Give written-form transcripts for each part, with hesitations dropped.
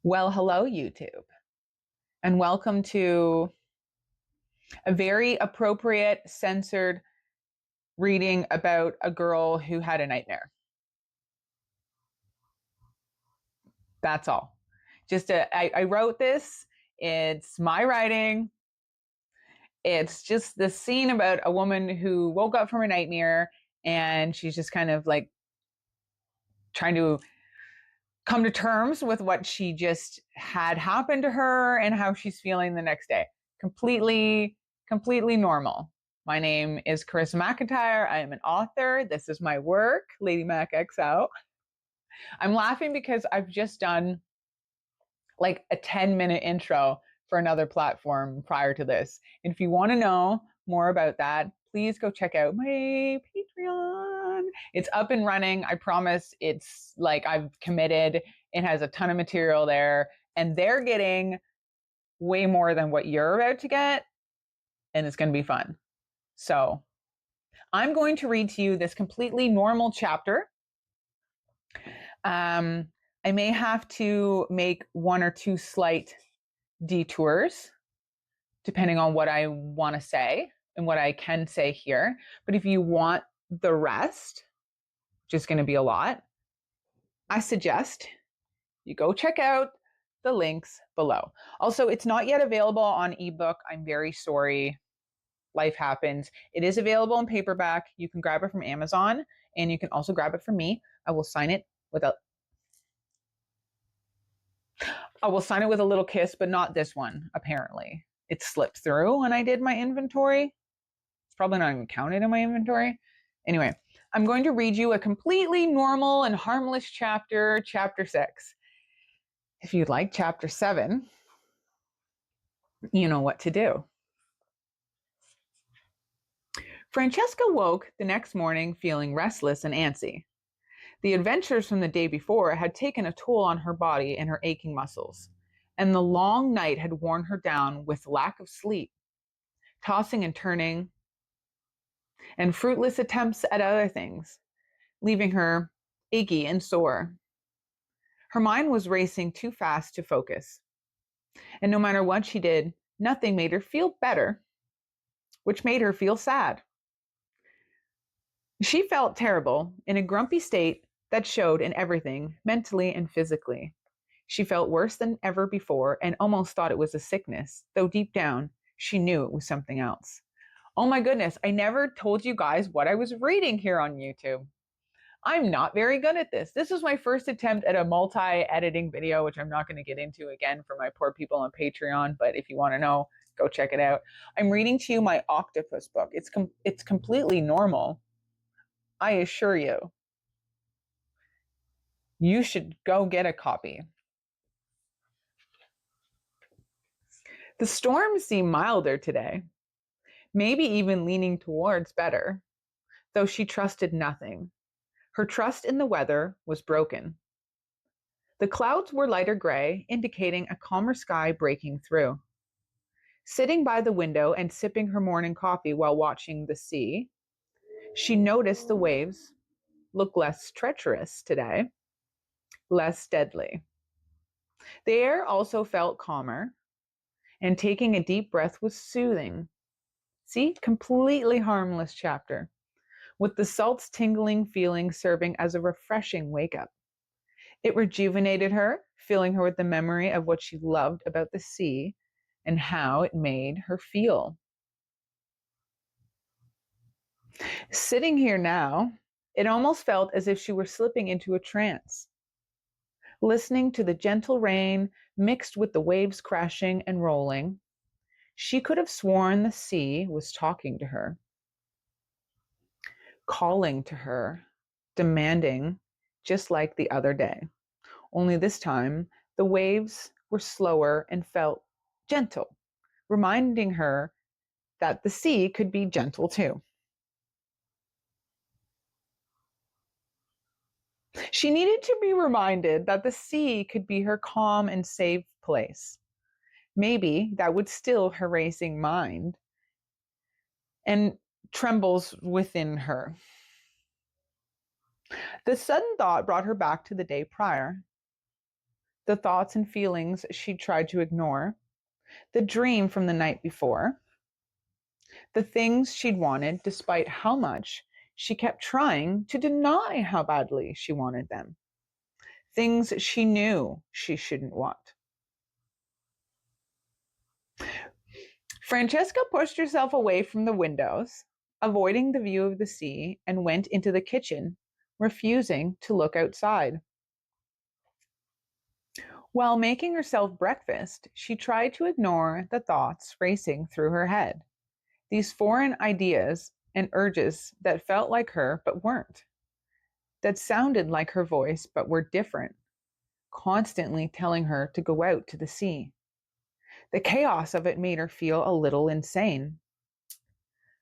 Well, hello, YouTube, and welcome to a very appropriate, censored reading about a girl who had a nightmare. That's all. I wrote this. It's my writing. It's just the scene about a woman who woke up from a nightmare and she's just kind of like trying to come to terms with what she just had happened to her and how she's feeling the next day. Completely normal. My name is Carissa McIntyre. I am an author. This is my work, ladymackxo. I'm laughing because I've just done like a 10-minute intro for another platform prior to this. And if you want to know more about that, please go check out my Patreon. It's up and running. I promise. It's like I've committed. It has a ton of material there, and they're getting way more than what you're about to get, and it's going to be fun. So I'm going to read to you this completely normal chapter. I may have to make one or two slight detours depending on what I want to say and what I can say here. But if you want the rest, which is going to be a lot, I suggest you go check out the links below. Also, it's not yet available on ebook. I'm very sorry. Life happens. It is available in paperback. You can grab it from Amazon, and you can also grab it from me. I will sign it with a little kiss, but not this one, apparently. It slipped through when I did my inventory. It's probably not even counted in my inventory. Anyway, I'm going to read you a completely normal and harmless chapter, chapter 6. If you'd like chapter 7, you know what to do. Francesca woke the next morning feeling restless and antsy. The adventures from the day before had taken a toll on her body and her aching muscles, and the long night had worn her down with lack of sleep, tossing and turning, and fruitless attempts at other things, leaving her achy and sore. Her mind was racing too fast to focus, and no matter what she did, nothing made her feel better, which made her feel sad. She felt terrible, in a grumpy state that showed in everything, mentally and physically. She felt worse than ever before and almost thought it was a sickness, though deep down, she knew it was something else. Oh my goodness, I never told you guys what I was reading here on YouTube. I'm not very good at this. This is my first attempt at a multi-editing video, which I'm not going to get into again for my poor people on Patreon, but if you want to know, go check it out. I'm reading to you my octopus book. It's completely normal. I assure you. You should go get a copy. The storms seem milder today, maybe even leaning towards better, though she trusted nothing. Her trust in the weather was broken. The clouds were lighter gray, indicating a calmer sky breaking through. Sitting by the window and sipping her morning coffee while watching the sea, she noticed the waves look less treacherous today, less deadly. The air also felt calmer, and taking a deep breath was soothing. See, completely harmless chapter, with the salt's tingling feeling serving as a refreshing wake-up. It rejuvenated her, filling her with the memory of what she loved about the sea and how it made her feel. Sitting here now, it almost felt as if she were slipping into a trance, listening to the gentle rain mixed with the waves crashing and rolling. She could have sworn the sea was talking to her, calling to her, demanding, just like the other day. Only this time, the waves were slower and felt gentle, reminding her that the sea could be gentle too. She needed to be reminded that the sea could be her calm and safe place. Maybe that would still her racing mind and trembles within her. The sudden thought brought her back to the day prior. the thoughts and feelings she tried to ignore, the dream from the night before, the things she'd wanted despite how much she kept trying to deny how badly she wanted them, things she knew she shouldn't want. Francesca pushed herself away from the windows, avoiding the view of the sea, and went into the kitchen, refusing to look outside. While making herself breakfast, she tried to ignore the thoughts racing through her head, these foreign ideas and urges that felt like her but weren't, that sounded like her voice but were different, constantly telling her to go out to the sea. The chaos of it made her feel a little insane.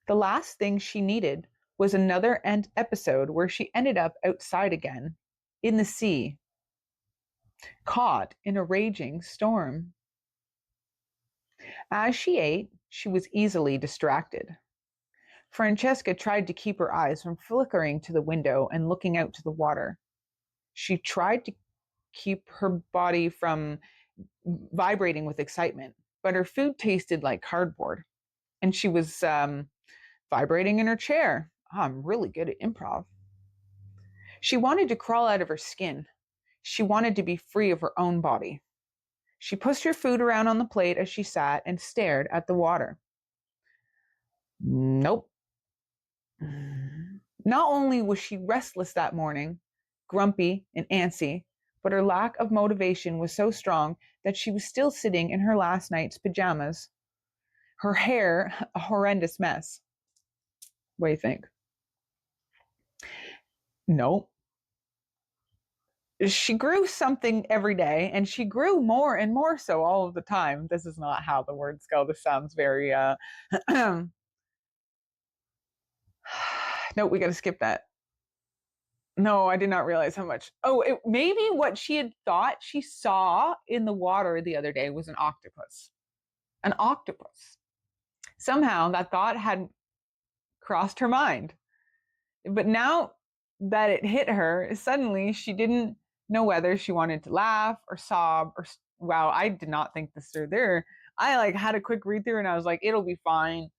The last thing she needed was another episode where she ended up outside again, in the sea, caught in a raging storm. As she ate, she was easily distracted. Francesca tried to keep her eyes from flickering to the window and looking out to the water. She tried to keep her body from vibrating with excitement, but her food tasted like cardboard, and she was vibrating in her chair. Oh, I'm really good at improv. She wanted to crawl out of her skin. She wanted to be free of her own body. She pushed her food around on the plate as she sat and stared at the water. Nope. Not only was she restless that morning, grumpy and antsy, but her lack of motivation was so strong that she was still sitting in her last night's pajamas. Her hair, a horrendous mess. What do you think? Nope. She grew something every day, and she grew more and more so all of the time. This is not how the words go. This sounds very no, we got to skip that. No, I did not realize how much. Oh, maybe what she had thought she saw in the water the other day was an octopus. An octopus. Somehow that thought hadn't crossed her mind. But now that it hit her, suddenly she didn't know whether she wanted to laugh or sob or, wow, I did not think this through there. I like had a quick read through and I was like, it'll be fine.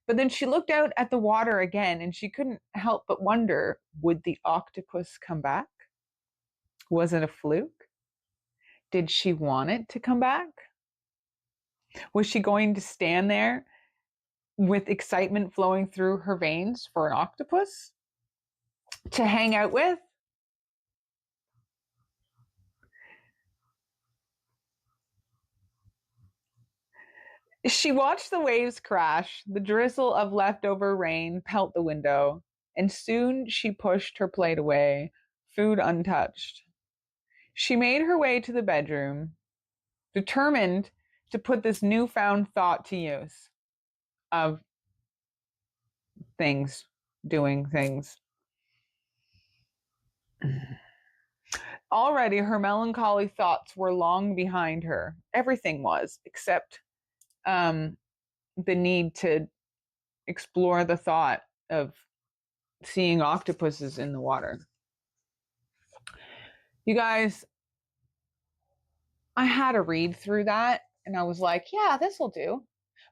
But then she looked out at the water again and she couldn't help but wonder, would the octopus come back? Was it a fluke? Did she want it to come back? Was she going to stand there with excitement flowing through her veins for an octopus to hang out with? She watched the waves crash, the drizzle of leftover rain pelt the window, and soon she pushed her plate away, food untouched. She made her way to the bedroom, determined to put this newfound thought to use of things, doing things. Already her melancholy thoughts were long behind her. Everything was, except the need to explore the thought of seeing octopuses in the water. You guys, I had to read through that and I was like, yeah, this will do.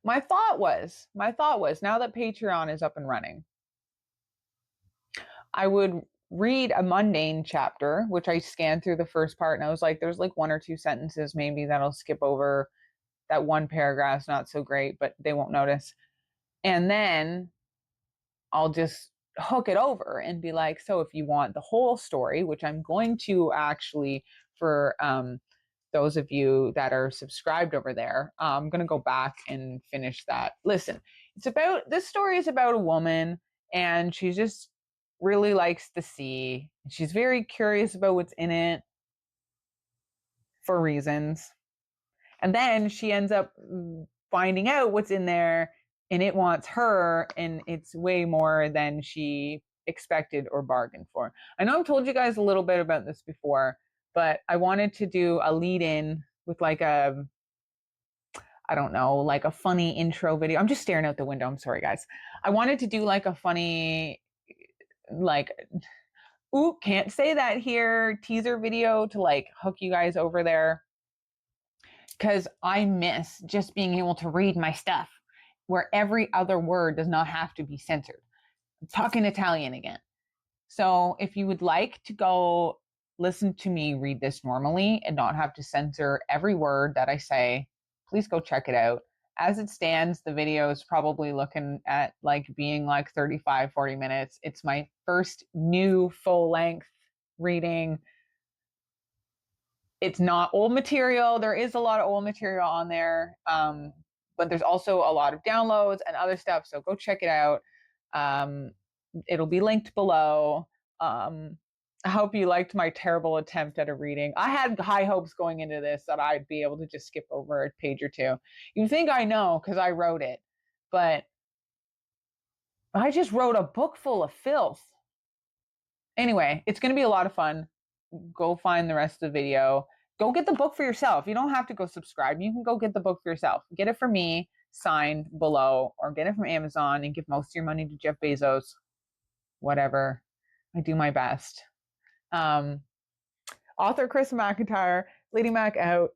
My thought was, now that Patreon is up and running, I would read a mundane chapter, which I scanned through the first part and I was like, there's like one or two sentences maybe that'll skip over. That one paragraph's not so great, but they won't notice. And then I'll just hook it over and be like, so if you want the whole story, which I'm going to actually, for those of you that are subscribed over there, I'm going to go back and finish that. Listen, this story is about a woman and she just really likes the sea. She's very curious about what's in it for reasons. And then she ends up finding out what's in there and it wants her and it's way more than she expected or bargained for. I know I've told you guys a little bit about this before, but I wanted to do a lead in with like a, I don't know, like a funny intro video. I'm just staring out the window. I'm sorry, guys. I wanted to do like a funny, like Ooh, can't say that here. Teaser video to like hook you guys over there. Because I miss just being able to read my stuff where every other word does not have to be censored. I'm talking Italian again. So if you would like to go listen to me read this normally and not have to censor every word that I say, please go check it out. As it stands, the video is probably looking at like being like 35, 40 minutes. It's my first new full length reading. It's not old material. There is a lot of old material on there, but there's also a lot of downloads and other stuff. So go check it out. It'll be linked below. I hope you liked my terrible attempt at a reading. I had high hopes going into this that I'd be able to just skip over a page or two. You think I know because I wrote it, but I just wrote a book full of filth. Anyway, it's going to be a lot of fun. Go find the rest of the video. Go get the book for yourself. You don't have to go subscribe. You can go get the book for yourself. Get it from me, signed below, or get it from Amazon and give most of your money to Jeff Bezos. Whatever. I do my best. Author Chris McIntyre, Lady Mac out.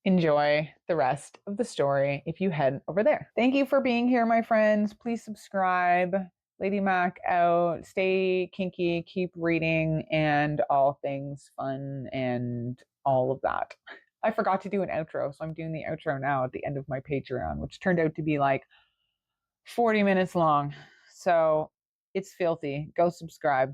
Enjoy the rest of the story if you head over there. Thank you for being here, my friends. Please subscribe. Lady Mac out. Stay kinky, keep reading, and all things fun and all of that. I forgot to do an outro, so I'm doing the outro now at the end of my Patreon, which turned out to be like 40 minutes long. So it's filthy. Go subscribe.